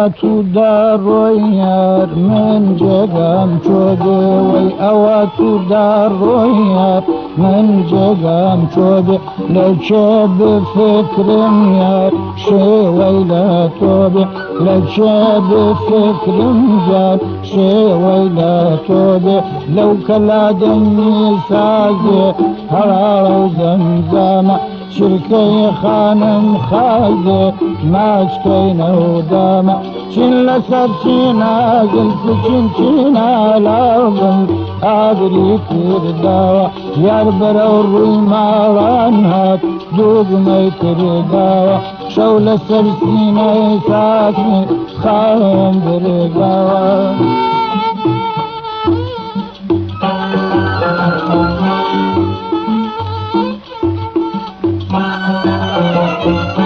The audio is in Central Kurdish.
ئەواتو داڕۆیار من جێگام چۆدێ وەی ئەواتو داڕۆیار من جێگام چۆدێ لەکێ بفکرم یار شێوەی لە تۆبێ لەکێ بفکرم یار شێوەی لە تۆبێ لەو کەلادەنگی سازێ هەراڵە و زەمزامە شركي خانم خازي ماشكينا وداما چين لسر چينا قلت چين لازم قادري كرداوا يار برو روي مالان هات دوغ مي كرداوا شو لسر سينا ساكني خام برقاوا Thank you.